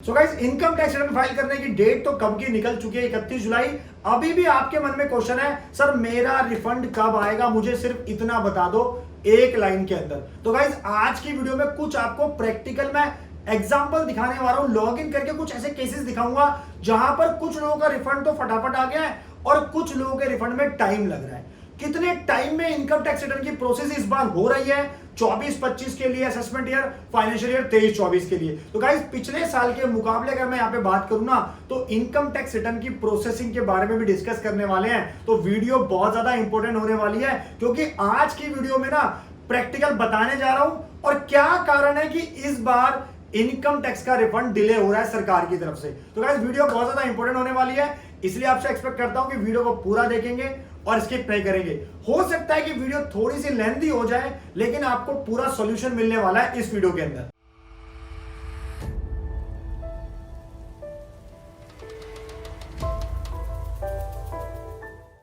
So guys, income tax return file करने की date तो कब की निकल चुकी है, 31 जुलाई। अभी भी आपके मन में क्वेश्चन है, सर मेरा रिफंड कब आएगा, मुझे सिर्फ इतना बता दो एक लाइन के अंदर। तो गाइस, आज की वीडियो में कुछ आपको प्रैक्टिकल में एग्जांपल दिखाने वाला हूं। लॉग इन करके कुछ ऐसे केसेस दिखाऊंगा जहां पर कुछ लोगों का रिफंड तो फटाफट आ गया है और कुछ लोगों के रिफंड में टाइम लग रहा है। कितने टाइम में इनकम टैक्स रिटर्न की प्रोसेस इस बार हो रही है 24-25 के लिए, असेसमेंट ईयर, फाइनेंशियल ईयर 23-24 के लिए। तो गाइस, पिछले साल के मुकाबले अगर मैं यहां पे बात करूं ना, तो इनकम टैक्स रिटर्न की प्रोसेसिंग के बारे में भी डिस्कस करने वाले हैं। तो वीडियो बहुत ज्यादा इंपॉर्टेंट होने वाली है, क्योंकि आज की वीडियो में ना प्रैक्टिकल बताने जा रहा हूं और क्या कारण है कि इस बार इनकम टैक्स का रिफंड डिले हो रहा है सरकार की तरफ से। तो गाइस, वीडियो बहुत ज्यादा इंपॉर्टेंट होने वाली है, इसलिए आपसे एक्सपेक्ट करता हूं कि वीडियो को पूरा देखेंगे और स्किप नहीं करेंगे। हो सकता है कि वीडियो थोड़ी सी लेंथी हो जाए, लेकिन आपको पूरा सॉल्यूशन मिलने वाला है इस वीडियो के अंदर।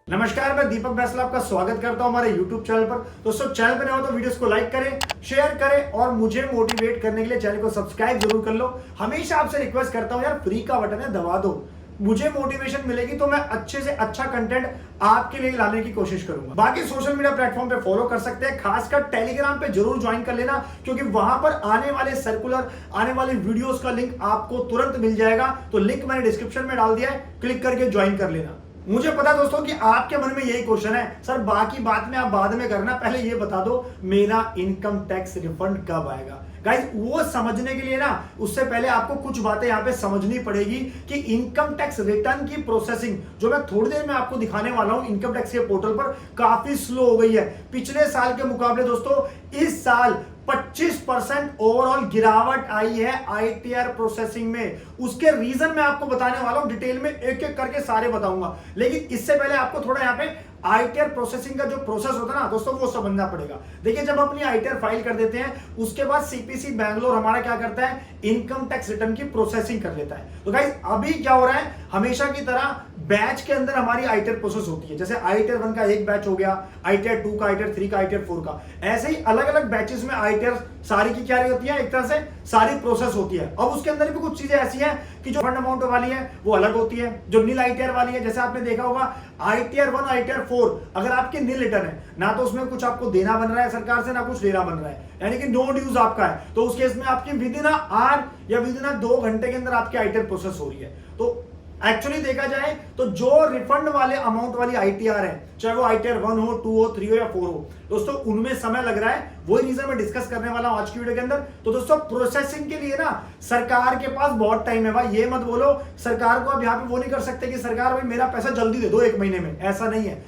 नमस्कार, मैं दीपक बैसल आपका स्वागत करता हूं हमारे YouTube चैनल पर। दोस्तों, चैनल पर नए हो तो वीडियोस को लाइक करें, शेयर करें और मुझे मोटिवेट करने के लिए चैनल को सब्सक्राइब जरूर कर लो। हमेशा आपसे रिक्वेस्ट करता हूं यार, फ्री का बटन है, दबा दो, मुझे मोटिवेशन मिलेगी तो मैं अच्छे से अच्छा कंटेंट आपके लिए लाने की कोशिश करूंगा। बाकी सोशल मीडिया प्लेटफॉर्म पे फॉलो कर सकते हैं, खासकर टेलीग्राम पे जरूर ज्वाइन कर लेना, क्योंकि वहां पर आने वाले सर्कुलर, आने वाले वीडियोस का लिंक आपको तुरंत मिल जाएगा। तो लिंक मैंने डिस्क्रिप्शन में डाल दिया है, क्लिक करके ज्वाइन कर लेना। मुझे पता दोस्तों कि आपके मन में यही क्वेश्चन है, सर बाकी बात में आप बाद में करना, पहले ये बता दो मेरा इनकम टैक्स रिफंड कब आएगा। गाइस, वो समझने के लिए ना, उससे पहले आपको कुछ बातें यहां पे समझनी पड़ेगी कि इनकम टैक्स रिटर्न की प्रोसेसिंग, जो मैं थोड़ी देर में आपको दिखाने वाला हूं इनकम टैक्स के पोर्टल पर, काफी स्लो हो गई है पिछले साल के मुकाबले। दोस्तों, इस साल 25% ओवरऑल गिरावट आई है आईटीआर प्रोसेसिंग में। उसके रीजन मैं आपको बताने वाला हूं, डिटेल में एक एक करके सारे बताऊंगा। लेकिन इससे पहले आपको थोड़ा यहां पे आईटीआर प्रोसेसिंग का जो प्रोसेस होता है ना दोस्तों, वो समझना पड़ेगा। देखिए, जब अपनी आईटीआर फाइल कर देते हैं, उसके बाद सीपीसी बैंगलोर हमारा क्या करता है, इनकम टैक्स रिटर्न की प्रोसेसिंग कर लेता है। तो गाइस, अभी क्या हो रहा है, हमेशा की तरह बैच के अंदर हमारी आईटीआर प्रोसेस होती है। जैसे आईटीआर 1 का एक बैच हो गया, आईटीआर 2 का, आईटीआर 3 का, आईटीआर 4 का, ऐसे ही अलग अलग बैचेस में आईटीआर सारी की क्या होती है, एक तरह से सारी प्रोसेस होती है। अब उसके अंदर भी कुछ चीजें ऐसी हैं कि जो फंड अमाउंट वाली है वो अलग होती है, जो नील आईटीआर वाली है। जैसे आपने देखा होगा आईटीआर 1, आईटीआर 4, अगर आपके नील रिटर्न है ना, तो उसमें कुछ आपको देना बन रहा है सरकार से, ना कुछ लेना बन रहा है, यानी कि नो ड्यूज आपका है, तो उस केस में आपकी विद इन आवर या विद इन 2 घंटे के अंदर आपकी आईटीआर प्रोसेस हो रही है। तो एक्चुअली देखा जाए तो जो रिफंड वाले अमाउंट वाली आईटीआर है, चाहे वो आईटीआर 1 हो, 2 हो, 3 हो या 4 हो, दोस्तों उनमें समय लग रहा है। वही रीजन मैं डिस्कस करने वाला हूं आज की वीडियो के अंदर। तो दोस्तों, प्रोसेसिंग के लिए ना सरकार के पास बहुत टाइम है भाई। ये मत बोलो सरकार को, आप यहां पे वो नहीं कर सकते कि सरकार भाई मेरा पैसा जल्दी दे दो 1 महीने में, ऐसा नहीं है।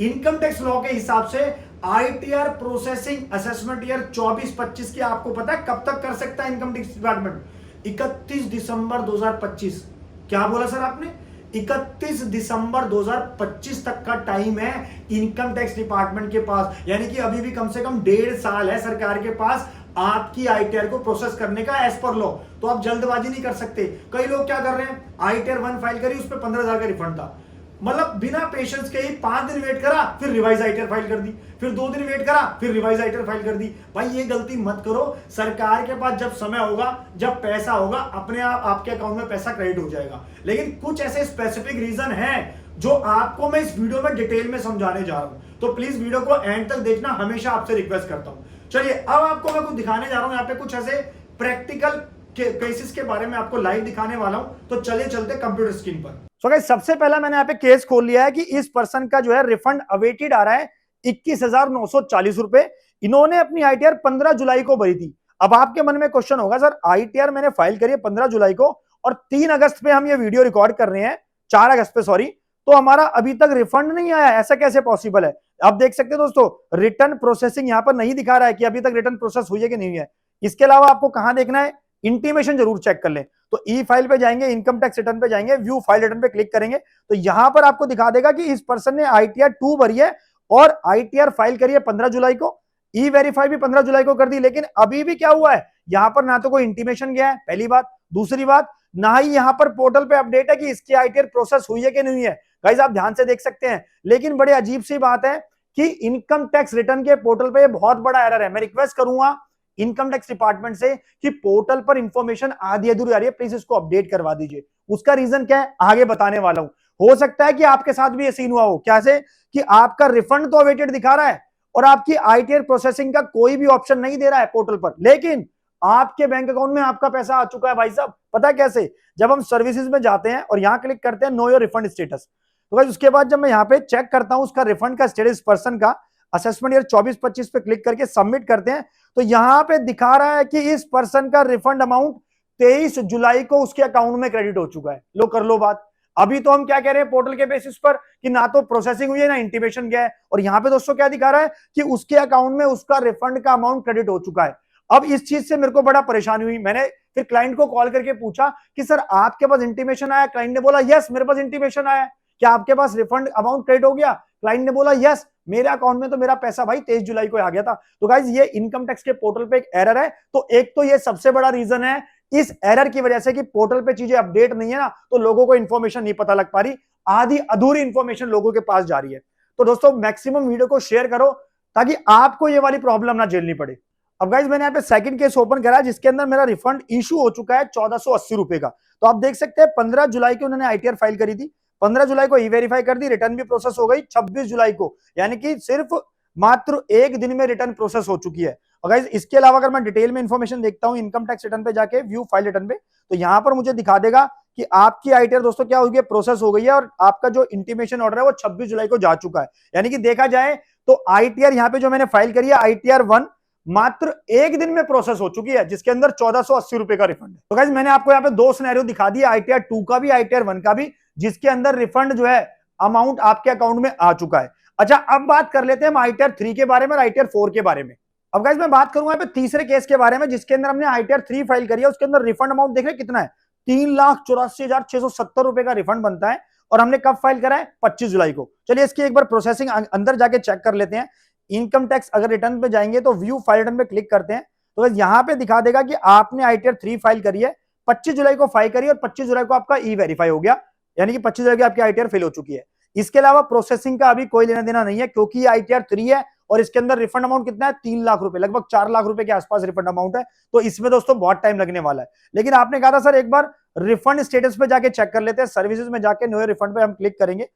इनकम टैक्स लॉ के हिसाब से आईटीआर प्रोसेसिंग असेसमेंट ईयर 24-25 की आपको पता है कब तक कर सकता है इनकम टैक्स डिपार्टमेंट? 31 दिसंबर 2025। क्या बोला सर आपने? 31 दिसंबर 2025 तक का टाइम है इनकम टैक्स डिपार्टमेंट के पास, यानी कि अभी भी कम से कम 1.5 साल है सरकार के पास आपकी आईटीआर को प्रोसेस करने का एज पर लॉ। तो आप जल्दबाजी नहीं कर सकते। कई लोग क्या कर रहे हैं, आईटीआर 1 फाइल करी, उस पर 15,000 का रिफंड था, मतलब बिना पेशेंस के ही 5 दिन वेट करा, फिर रिवाइज आईटीआर फाइल कर दी, फिर 2 दिन वेट करा, फिर रिवाइज आईटीआर फाइल कर दी। भाई ये गलती मत करो। सरकार के पास जब समय होगा, जब पैसा होगा, अपने आप आपके अकाउंट में पैसा क्रेडिट हो जाएगा। लेकिन कुछ ऐसे स्पेसिफिक रीजन है जो आपको मैं इस वीडियो में डिटेल में समझाने जा रहा हूं। तो प्लीज वीडियो को एंड तक देखना, हमेशा आपसे रिक्वेस्ट करता हूं। चलिए, अब आपको मैं कुछ दिखाने जा रहा हूं, यहाँ पे कुछ ऐसे प्रैक्टिकल केसेस के बारे में आपको लाइव दिखाने वाला हूं। तो चलिए चलते कंप्यूटर स्क्रीन पर। सो गाइस, सबसे पहला मैंने यहाँ पे केस खोल लिया है कि इस पर्सन का जो है रिफंड अवेटेड आ रहा है 21,940 रुपए। इन्होंने अपनी आईटीआर 15 जुलाई को भरी थी। अब आपके मन में क्वेश्चन होगा, सर आईटीआर मैंने फाइल करी है 15 जुलाई को और 3 अगस्त पे हम ये वीडियो रिकॉर्ड कर रहे हैं, 4 अगस्त पे सॉरी, तो हमारा अभी तक रिफंड नहीं आया, ऐसा कैसे पॉसिबल है? आप देख सकते हैं दोस्तों, रिटर्न प्रोसेसिंग यहाँ पर नहीं दिखा रहा है कि अभी तक रिटर्न प्रोसेस हुई है कि नहीं है। इसके अलावा आपको कहां देखना है, इंटीमेशन जरूर चेक कर लें। तो ई फाइल पे जाएंगे, इनकम टैक्स रिटर्न पे जाएंगे, व्यू फाइल रिटर्न पे क्लिक करेंगे, तो यहां पर आपको दिखा देगा कि इस पर्सन ने आईटीआर 2 भरी है और आईटीआर फाइल करी है 15 जुलाई को, ई वेरीफाई भी 15 जुलाई को कर दी। लेकिन अभी भी क्या हुआ है, यहां पर ना तो कोई इंटीमेशन गया है, पहली बात। दूसरी बात, ना ही यहां पर पोर्टल पे अपडेट है कि इसकी आईटीआर प्रोसेस हुई है कि नहीं है। गाइस, आप ध्यान से देख सकते हैं। लेकिन बड़ी अजीब सी बात है कि इनकम टैक्स रिटर्न के पोर्टल पे बहुत बड़ा एरर है। मैं रिक्वेस्ट करूंगा इनकम टैक्स डिपार्टमेंट से कि पोर्टल पर इंफॉर्मेशन आधी अधूरी आ रही है, प्लीज इसको अपडेट करवा दीजिए। उसका रीजन क्या है आगे बताने वाला हूं। हो सकता है कि आपके साथ भी ये सीन हुआ हो, कैसे कि आपका रिफंड तो अवेटेड दिखा रहा है और आपकी आईटीआर प्रोसेसिंग का कोई भी ऑप्शन नहीं दे रहा है पोर्टल पर, लेकिन आपके बैंक अकाउंट में आपका पैसा आ चुका है भाई साहब। पता है कैसे? जब हम सर्विसेज में जाते हैं और यहां क्लिक करते हैं नो योर रिफंड स्टेटस, तो गाइस उसके बाद जब मैं यहां पे चेक करता हूं उसका रिफंड का स्टेटस पर्सन का, असेसमेंट ईयर 24-25 पे क्लिक करके सबमिट करते हैं, तो यहां पे दिखा रहा है कि इस पर्सन का रिफंड अमाउंट 23 जुलाई को उसके अकाउंट में क्रेडिट हो चुका है। लो कर लो बात। अभी तो हम क्या कह रहे हैं पोर्टल के बेसिस पर कि ना तो प्रोसेसिंग हुई है ना इंटीमेशन गया है, और यहां पे दोस्तों क्या दिखा रहा है कि उसके अकाउंट में उसका रिफंड का अमाउंट क्रेडिट हो चुका है। अब इस चीज से मेरे को बड़ा परेशानी हुई, मैंने फिर क्लाइंट को कॉल करके पूछा कि सर आपके पास इंटीमेशन आया? क्लाइंट ने बोला यस मेरे पास इंटीमेशन आया। क्या आपके पास रिफंड अमाउंट क्रेडिट हो गया? क्लाइंट ने बोला यस मेरे अकाउंट में तो मेरा पैसा भाई 23 जुलाई को आ गया था। तो गाइज ये इनकम टैक्स के पोर्टल पे एक एरर है। तो एक तो ये सबसे बड़ा रीजन है इस एरर की वजह से कि पोर्टल पे चीजें अपडेट नहीं है ना, तो लोगों को इंफॉर्मेशन नहीं पता लग पा रही, आधी अधूरी इंफॉर्मेशन लोगों के पास जा रही है। तो दोस्तों मैक्सिमम वीडियो को शेयर करो ताकि आपको ये वाली प्रॉब्लम ना झेलनी पड़े। अब गाइज मैंने यहाँ पे सेकंड केस ओपन करा जिसके अंदर मेरा रिफंड इशू हो चुका है 1480 रुपए का। तो आप देख सकते हैं 15 जुलाई को उन्होंने आईटीआर फाइल करी थी, 15 जुलाई को ई वेरीफाई कर दी, रिटर्न भी प्रोसेस हो गई 26 जुलाई को, यानी कि सिर्फ मात्र एक दिन में रिटर्न प्रोसेस हो चुकी है। और गाइस इसके अलावा अगर मैं डिटेल में इंफॉर्मेशन देखता हूं इनकम टैक्स रिटर्न पे जाके व्यू फाइल रिटर्न पे, तो यहां पर मुझे दिखा देगा कि आपकी आईटीआर दोस्तों क्या हो गई, प्रोसेस हो गई है और आपका जो इंटीमेशन ऑर्डर है वो 26 जुलाई को जा चुका है। यानी कि देखा जाए तो आईटीआर यहां पे जो मैंने फाइल करी है आईटीआर 1 मात्र एक दिन में प्रोसेस हो चुकी है, जिसके अंदर 1480 रुपए का रिफंड है। तो गाइस मैंने आपको यहाँ पे दो सिनेरियो दिखा दिया, आईटीआर 2 का भी आईटीआर 1 का भी, जिसके अंदर रिफंड जो है अमाउंट आपके अकाउंट में आ चुका है। अच्छा अब बात कर लेते हैं हम आईटीआर 3 के बारे में और आईटीआर 4 के बारे में। अब गाइस मैं बात करूंगा यहाँ पे तीसरे केस के बारे में जिसके अंदर हमने आईटीआर 3 फाइल करी है, उसके अंदर रिफंड अमाउंट देख रहे कितना है, 3,84,670 रुपए का रिफंड बनता है और हमने कब फाइल करा है 25 जुलाई को। चलिए इसकी एक बार प्रोसेसिंग अंदर जाके चेक कर लेते हैं। इनकम टैक्स अगर रिटर्न पे जाएंगे तो व्यू फाइल रिटर्न पे क्लिक करते हैं, तो यहां पे दिखा देगा कि आपने आईटीआर 3 फाइल करी है, 25 जुलाई को फाइल करी और 25 जुलाई को आपका ई वेरीफाई हो गया, यानी कि 25 जुलाई की आपकी आईटीआर फिल हो चुकी है। इसके अलावा प्रोसेसिंग का अभी कोई लेना देना नहीं है क्योंकि आईटीआर 3 है और इसके अंदर रिफंड अमाउंट कितना है 3 लाख रुपए, लगभग 4 लाख रुपए के आसपास रिफंड अमाउंट है। तो इसमें दोस्तों बहुत टाइम लगने वाला है। लेकिन आपने कहा था सर एक बार रिफंड स्टेटस पे जाके चेक कर लेते हैं, सर्विसेज में जाके नो रिफंड पे हम क्लिक करेंगे,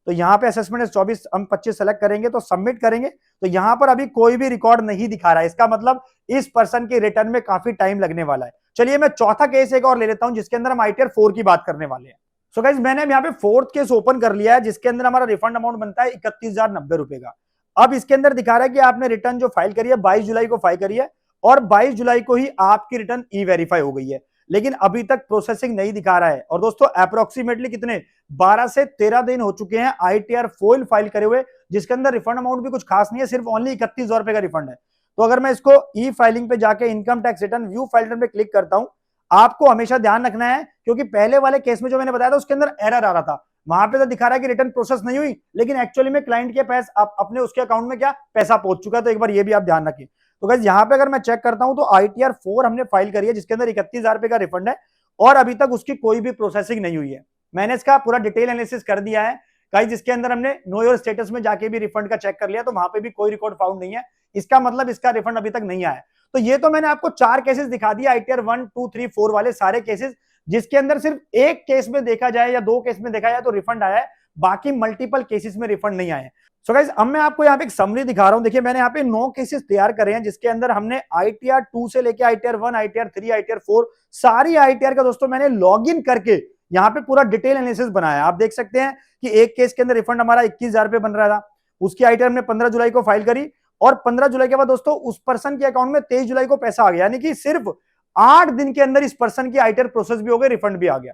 तो यहाँ पे असेसमेंट 24 हम 25 सेलेक्ट करेंगे तो सबमिट करेंगे, तो यहाँ पर अभी कोई भी रिकॉर्ड नहीं दिखा रहा है। इसका मतलब इस पर्सन के रिटर्न में काफी टाइम लगने वाला है। चलिए मैं चौथा केस एक और ले लेता हूं जिसके अंदर हम आईटीआर 4 की बात करने वाले हैं। सो गाइस मैंने यहाँ पे फोर्थ केस ओपन कर लिया है जिसके अंदर हमारा रिफंड अमाउंट बनता है 31,090 रुपए का। अब इसके अंदर दिखा रहा है कि आपने रिटर्न जो फाइल करी है 22 जुलाई को फाइल करी है और 22 जुलाई को ही आपकी रिटर्न ई वेरीफाई हो गई है, लेकिन अभी तक प्रोसेसिंग नहीं दिखा रहा है। और दोस्तों अप्रोक्सीमेटली कितने 12 से 13 दिन हो चुके हैं आईटीआर 4 फाइल करे हुए, जिसके अंदर रिफंड अमाउंट भी कुछ खास नहीं है, सिर्फ ओनली 31,000 रुपए का रिफंड है। तो अगर मैं इसको ई फाइलिंग पे जाके income tax return view file return पे क्लिक करता हूं, आपको हमेशा ध्यान रखना है क्योंकि पहले वाले केस में जो मैंने बताया था उसके अंदर एरर आ रहा था, वहां पे तो दिखा रहा है कि रिटर्न प्रोसेस नहीं हुई, लेकिन एक्चुअली में क्लाइंट के पास अपने उसके अकाउंट में क्या पैसा पहुंच चुका है। तो एक बार ये भी आप ध्यान रखिए। तो गाइस यहाँ पे अगर मैं चेक करता हूं तो आईटीआर 4 हमने फाइल करी है जिसके अंदर 31,000 रुपए का रिफंड है और अभी तक उसकी कोई भी प्रोसेसिंग नहीं हुई है। मैंने इसका पूरा डिटेल एनालिसिस कर दिया है गाइस, जिसके अंदर हमने नो योर स्टेटस में जाके भी रिफंड का चेक कर लिया तो वहां पे भी कोई रिकॉर्ड फाउंड नहीं है। इसका मतलब इसका रिफंड अभी तक नहीं आया। तो ये तो मैंने आपको 4 केसेस दिखा दिए आईटीआर 1, 2, 3, 4 वाले सारे केसेस, जिसके अंदर सिर्फ एक केस में देखा जाए या 2 केस में देखा जाए तो रिफंड आया है, बाकी मल्टीपल केसेस में रिफंड नहीं आए। सो गाइस अब मैं आपको यहाँ पे एक समरी दिखा रहा हूं। देखिए मैंने यहाँ पे 9 केसेस तैयार करे हैं जिसके अंदर हमने आईटीआर 2 से लेके आईटीआर 1, आईटीआर 3, आईटीआर 4 सारी आईटीआर का दोस्तों मैंने लॉगिन करके यहाँ पे पूरा डिटेल एनालिसिस बनाया। आप देख सकते हैं कि एक केस के अंदर रिफंड हमारा 21,000 रुपए बन रहा था, उसकी आईटीआर हमने 15 जुलाई को फाइल करी और 15 जुलाई के बाद दोस्तों उस पर्सन के अकाउंट में 23 जुलाई को पैसा आ गया, यानी कि सिर्फ 8 दिन के अंदर इस पर्सन की आईटीआर प्रोसेस भी हो गई, रिफंड भी आ गया।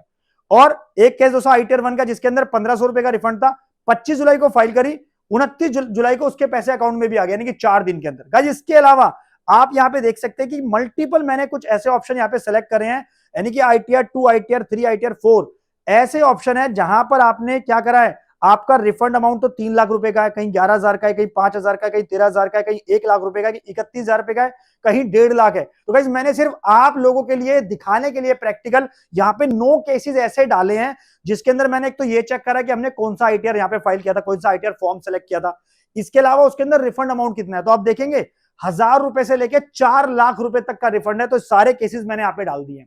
और एक केस दोस्तों आईटीआर 1 का जिसके अंदर 1500 रुपए का रिफंड था, 25 जुलाई को फाइल करी, 29 जुलाई को उसके पैसे अकाउंट में भी आ गया, यानी कि 4 दिन के अंदर। गाइस इसके अलावा आप यहाँ पे देख सकते हैं कि मल्टीपल मैंने कुछ ऐसे ऑप्शन यहाँ पे सेलेक्ट करे हैं, यानी कि आईटीआर 2, आईटीआर 3, आईटीआर 4 ऐसे ऑप्शन है जहां पर आपने क्या करा है, आपका रिफंड अमाउंट तो 3 लाख रुपए का है, कहीं 11,000 का है, कहीं 5,000 का है, कहीं 13,000 का है, कहीं 1 लाख रुपए का है, 31,000 रुपए का है, कहीं 1.5 लाख है। तो गाइस मैंने सिर्फ आप लोगों के लिए दिखाने के लिए प्रैक्टिकल यहाँ पे 9 केसेस ऐसे डाले हैं जिसके अंदर मैंने एक तो ये चेक करा कि हमने कौन सा आईटीआर यहाँ पे फाइल किया था, कौन सा आईटीआर फॉर्म सेलेक्ट किया था, इसके अलावा उसके अंदर रिफंड अमाउंट कितना है। तो आप देखेंगे ₹1000 से लेके 4 लाख रुपए तक का रिफंड है। तो सारे केसेस मैंने यहाँ पे डाल दिए।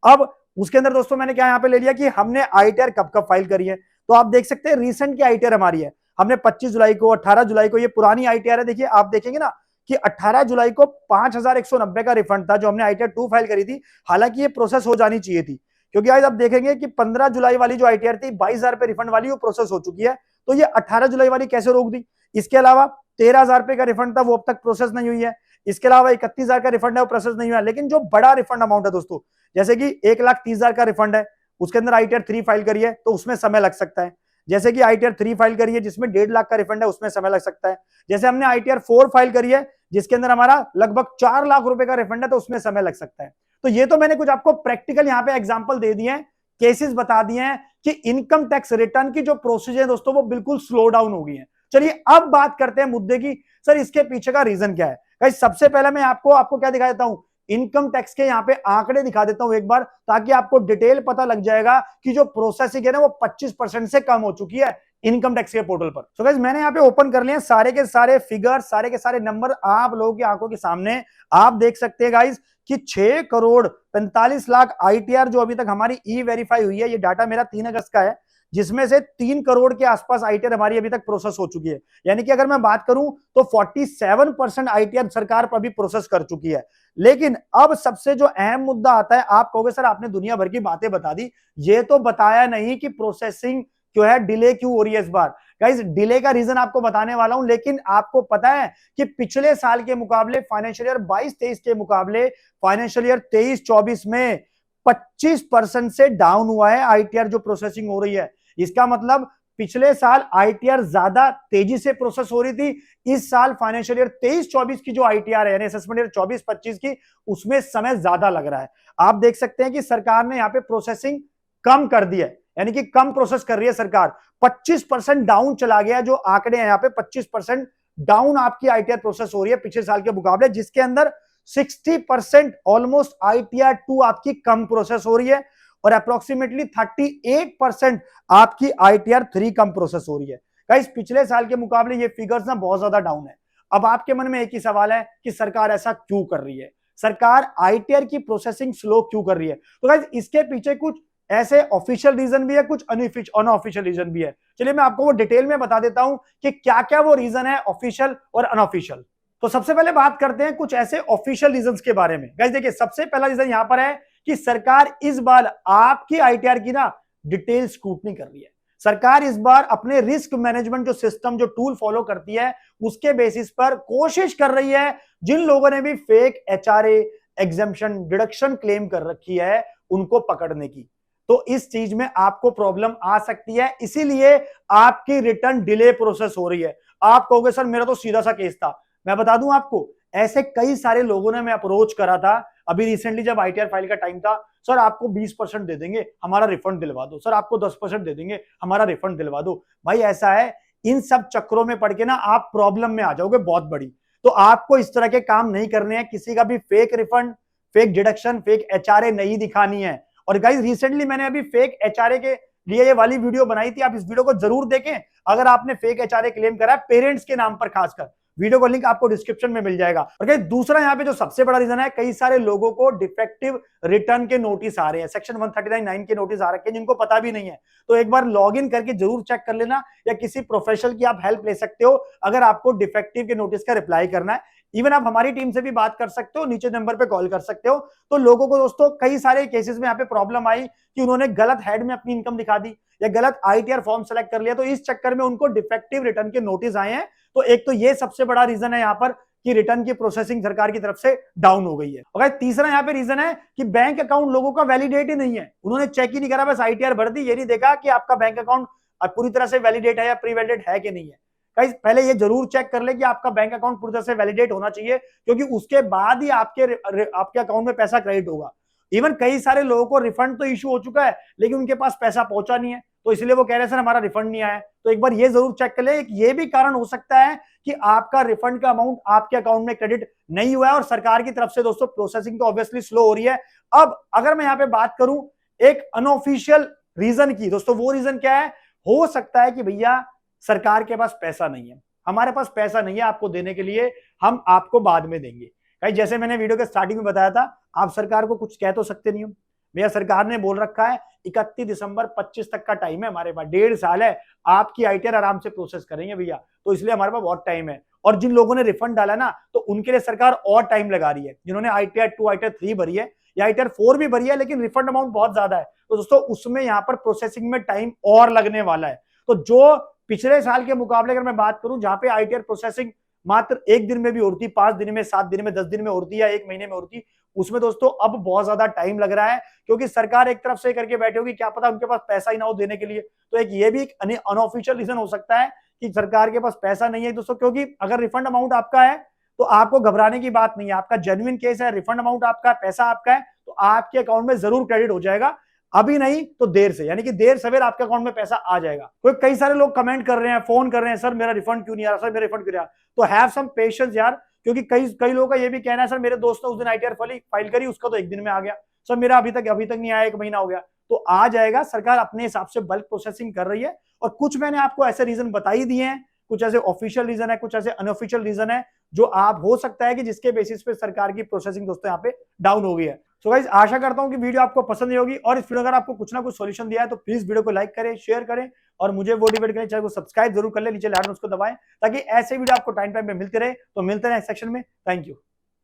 अब उसके अंदर दोस्तों मैंने क्या यहाँ पे ले लिया कि हमने आईटीआर कब कब फाइल करी है। तो आप देख सकते हैं रिसेंट की आईटीआर हमारी है, हमने 25 जुलाई को, 18 जुलाई को, ये पुरानी आईटीआर है। देखिए आप देखेंगे ना कि 18 जुलाई को 5190 का रिफंड था जो हमने आईटीआर 2 फाइल करी थी। हालांकि ये प्रोसेस हो जानी चाहिए थी, क्योंकि आज आप देखेंगे कि 15 जुलाई वाली जो आईटीआर थी 22,000 रुपए रिफंड वाली, वो प्रोसेस हो चुकी है। तो ये 18 जुलाई वाली कैसे रोक दी। इसके अलावा 13,000 रुपए का रिफंड था, वो अब तक प्रोसेस नहीं हुई है। इसके अलावा 31,000 का रिफंड है, वो प्रोसेस नहीं हुआ। लेकिन जो बड़ा रिफंड अमाउंट है दोस्तों, जैसे कि 1,30,000 का रिफंड है, उसके अंदर आईटीआर 3 फाइल करी है, तो उसमें समय लग सकता है। जैसे कि आईटीआर 3 फाइल करी है जिसमें 1.5 लाख का रिफंड है, उसमें समय लग सकता है। जैसे हमने आईटीआर 4 फाइल करी है जिसके अंदर हमारा लगभग 4 लाख रुपए का रिफंड है, तो उसमें समय लग सकता है। तो ये तो मैंने कुछ आपको प्रैक्टिकल यहाँ पे एग्जांपल दे दिए हैं, केसेस बता दिए हैं कि इनकम टैक्स रिटर्न की जो प्रोसीजर है दोस्तों वो बिल्कुल स्लो डाउन हो गई है। चलिए अब बात करते हैं मुद्दे की, सर इसके पीछे का रीजन क्या है। गाइस सबसे पहले मैं आपको क्या दिखा देता हूं, इनकम टैक्स के यहाँ पे आंकड़े दिखा देता हूं एक बार, ताकि आपको डिटेल पता लग जाएगा कि जो प्रोसेसिंग है ना वो 25% से कम हो चुकी है इनकम टैक्स के पोर्टल पर। तो गाइस मैंने यहाँ पे ओपन कर लिया सारे के सारे फिगर, सारे के सारे नंबर आप लोगों की आंखों के सामने। आप देख सकते हैं गाइस कि 6,45,00,000 आईटीआर जो अभी तक हमारी ई वेरीफाई हुई है, ये डाटा मेरा 3 अगस्त का है, जिसमें से 3 करोड़ के आसपास आईटीआर हमारी अभी तक प्रोसेस हो चुकी है। यानी कि अगर मैं बात करूं तो 47% आईटीआर सरकार पर अभी प्रोसेस कर चुकी है। लेकिन अब सबसे जो अहम मुद्दा आता है, आप कहोगे सर आपने दुनिया भर की बातें बता दी, ये तो बताया नहीं कि प्रोसेसिंग जो है डिले क्यों हो रही है इस बार। गाइस डिले का रीजन आपको बताने वाला हूं, लेकिन आपको पता है कि पिछले साल के मुकाबले, फाइनेंशियल ईयर 22-23 के मुकाबले फाइनेंशियल ईयर 23-24 में 25% से डाउन हुआ है आईटीआर जो प्रोसेसिंग हो रही है। इसका मतलब पिछले साल आईटीआर ज्यादा तेजी से प्रोसेस हो रही थी, इस साल फाइनेंशियल ईयर 23-24 की जो आईटीआर है यानी असेसमेंट ईयर 24-25 की, उसमें समय ज्यादा लग रहा है। आप देख सकते हैं कि सरकार ने यहाँ पे प्रोसेसिंग कम कर दी है, यानी कि कम प्रोसेस कर रही है सरकार। 25% डाउन चला गया, जो आंकड़े हैं यहाँ पे 25% डाउन आपकी आईटीआर प्रोसेस हो रही है पिछले साल के मुकाबले, जिसके अंदर 60% ऑलमोस्ट आईटीआर 2 आपकी कम प्रोसेस हो रही है और अप्रोक्सीमेटली 38% आपकी आईटीआर 3 कम प्रोसेस हो रही है। गाइस पिछले साल के मुकाबले ये फिगर्स ना बहुत ज्यादा डाउन है। अब आपके मन में एक ही सवाल है कि सरकार ऐसा क्यों कर रही है, सरकार आईटीआर की प्रोसेसिंग स्लो क्यों कर रही है। तो गाइस इसके पीछे कुछ ऐसे ऑफिशियल रीजन भी है, कुछ अनऑफिशियल रीजन भी है। चलिए मैं आपको वो डिटेल में बता देता हूं कि क्या क्या वो रीजन है ऑफिशियल और अनऑफिशियल। तो सबसे पहले बात करते हैं कुछ ऐसे ऑफिशियल रीजंस के बारे में। गाइस देखिए सबसे पहला रीजन यहां पर है कि सरकार इस बार आपकी आईटीआर की ना डिटेल स्क्रूटनी कर रही है। सरकार इस बार अपने रिस्क मैनेजमेंट जो सिस्टम, जो टूल फॉलो करती है, उसके बेसिस पर कोशिश कर रही है जिन लोगों ने भी fake HRA, exemption, deduction claim कर रखी है उनको पकड़ने की। तो इस चीज में आपको प्रॉब्लम आ सकती है, इसीलिए आपकी रिटर्न डिले प्रोसेस हो रही है। आप कहोगे सर मेरा तो सीधा सा केस था। मैं बता दूं आपको, ऐसे कई सारे लोगों ने मैं अप्रोच करा था अभी रिसेंटली जब आईटीआर फाइल का टाइम था। सर आपको 20% दे देंगे, हमारा रिफंड दिलवा दो। सर आपको 10% दे देंगे, हमारा रिफंड दिलवा दो। भाई ऐसा है, इन सब चक्करों में पड़ के ना आप प्रॉब्लम में आ जाओगे बहुत बड़ी। तो आपको इस तरह के काम नहीं करने हैं, किसी का भी fake refund, fake deduction, fake HRA नहीं दिखानी है। और गाइस रिसेंटली मैंने अभी फेक एचआरए के लिए ये वाली वीडियो बनाई थी, आप इस वीडियो को जरूर देखें अगर आपने फेक एचआरए क्लेम करा है पेरेंट्स के नाम पर खासकर। वीडियो का लिंक आपको डिस्क्रिप्शन में मिल जाएगा। और गाइस दूसरा यहाँ पे जो सबसे बड़ा रीजन है, कई सारे लोगों को डिफेक्टिव रिटर्न के नोटिस आ रहे हैं, सेक्शन 139(9) के नोटिस आ रखे हैं जिनको पता भी नहीं है। तो एक बार लॉग इन करके जरूर चेक कर लेना, या किसी प्रोफेशनल की आप हेल्प ले सकते हो अगर आपको डिफेक्टिव के नोटिस का रिप्लाई करना है। इवन आप हमारी टीम से भी बात कर सकते हो, नीचे नंबर पे कॉल कर सकते हो। तो लोगों को दोस्तों कई सारे केसेस में यहाँ पे प्रॉब्लम आई कि उन्होंने गलत हेड में अपनी इनकम दिखा दी या गलत आईटीआर फॉर्म सेलेक्ट कर लिया, तो इस चक्कर में उनको डिफेक्टिव रिटर्न के नोटिस आए हैं। तो एक तो ये सबसे बड़ा रीजन है यहाँ पर कि रिटर्न की प्रोसेसिंग सरकार की तरफ से डाउन हो गई है। और तीसरा यहाँ पे रीजन है कि बैंक अकाउंट लोगों का वैलिडेट ही नहीं है, उन्होंने चेक ही नहीं करा, बस आईटीआर भर दी, ये नहीं देखा कि आपका बैंक अकाउंट पूरी तरह से वैलिडेट है या प्री वैलिडेट है कि नहीं है। गाइस पहले ये जरूर चेक कर ले कि आपका बैंक अकाउंट पूरी तरह से वैलिडेट होना चाहिए, क्योंकि उसके बाद ही आपके अकाउंट में पैसा क्रेडिट होगा। इवन कई सारे लोगों को रिफंड तो इशू हो चुका है लेकिन उनके पास पैसा पहुंचा नहीं है, तो इसलिए वो कह रहे हैं सर हमारा रिफंड नहीं आया। तो एक बार ये जरूर चेक कर ले, ये भी कारण हो सकता है कि आपका रिफंड का अमाउंट आपके अकाउंट में क्रेडिट नहीं हुआ है और सरकार की तरफ से दोस्तों प्रोसेसिंग तो ऑब्वियसली स्लो हो रही है। अब अगर मैं यहाँ पे बात करूं एक अनऑफिशियल रीजन की, दोस्तों वो रीजन क्या है, हो सकता है कि भैया सरकार के पास पैसा नहीं है। हमारे पास पैसा नहीं है आपको देने के लिए, हम आपको बाद में देंगे। भाई जैसे मैंने वीडियो के स्टार्टिंग में बताया था, आप सरकार को कुछ कह तो सकते नहीं हो भैया, सरकार ने बोल रखा है 31 दिसंबर 25 तक का टाइम है हमारे पास, 1.5 साल है, आपकी आईटीआर आराम से प्रोसेस करेंगे भैया, तो इसलिए हमारे पास बहुत टाइम है। और जिन लोगों ने रिफंड डाला ना, तो उनके लिए सरकार और टाइम लगा रही है, जिन्होंने आईटीआर 2 आईटीआर 3 भरी है या आईटीआर 4 भी भरी है, लेकिन रिफंड अमाउंट बहुत ज्यादा है, तो दोस्तों उसमें यहाँ पर प्रोसेसिंग में टाइम और लगने वाला है। तो जो पिछले साल के मुकाबले अगर मैं बात करूं, जहां पे आईटीआर प्रोसेसिंग मात्र 1 दिन में भी होती, 5 दिन में, 7 दिन में, 10 दिन में होती या 1 महीने में होती, उसमें दोस्तों अब बहुत ज्यादा टाइम लग रहा है, क्योंकि सरकार एक तरफ से करके बैठे होगी, क्या पता उनके पास पैसा ही ना हो देने के लिए। तो एक ये भी एक अनऑफिशियल रीजन हो सकता है कि सरकार के पास पैसा नहीं है दोस्तों, क्योंकि अगर रिफंड अमाउंट आपका है तो आपको घबराने की बात नहीं है, आपका जेन्युइन केस है, रिफंड अमाउंट आपका है, पैसा आपका है, तो आपके अकाउंट में जरूर क्रेडिट हो जाएगा, अभी नहीं तो देर से, यानी कि देर सवेर आपके अकाउंट में पैसा आ जाएगा। तो कई सारे लोग कमेंट कर रहे हैं, फोन कर रहे हैं, सर मेरा रिफंड क्यों नहीं आ रहा, सर मेरा रिफंड क्यों नहीं आ रहा, तो हैव सम पेशेंस यार, क्योंकि कई लोगों का ये भी कहना है, सर मेरे दोस्त ने उस दिन आईटीआर फाइल करी, उसका तो 1 दिन में आ गया, सर मेरा अभी तक नहीं आया, 1 महीना हो गया, तो आ जाएगा। सरकार अपने हिसाब से बल्क प्रोसेसिंग कर रही है, और कुछ मैंने आपको ऐसे रीजन बता ही दिए हैं, कुछ ऐसे ऑफिशियल रीजन है, कुछ ऐसे अनऑफिशियल रीजन है, जो आप हो सकता है कि जिसके बेसिस पे सरकार की प्रोसेसिंग दोस्तों यहाँ पे डाउन हो गई है। सो गाइस, आशा करता हूं कि वीडियो आपको पसंद होगी, और इस वीडियो अगर आपको कुछ ना कुछ सॉल्यूशन दिया है तो प्लीज वीडियो को लाइक करें, शेयर करें, और मुझे मोटिवेट करें, चैनल को सब्सक्राइब जरूर कर ले, नीचे लाल बटन उसको दबाएं, ताकि ऐसे वीडियो आपको टाइम पे मिलते रहे। तो मिलते हैं नेक्स्ट सेक्शन में, थैंक यू।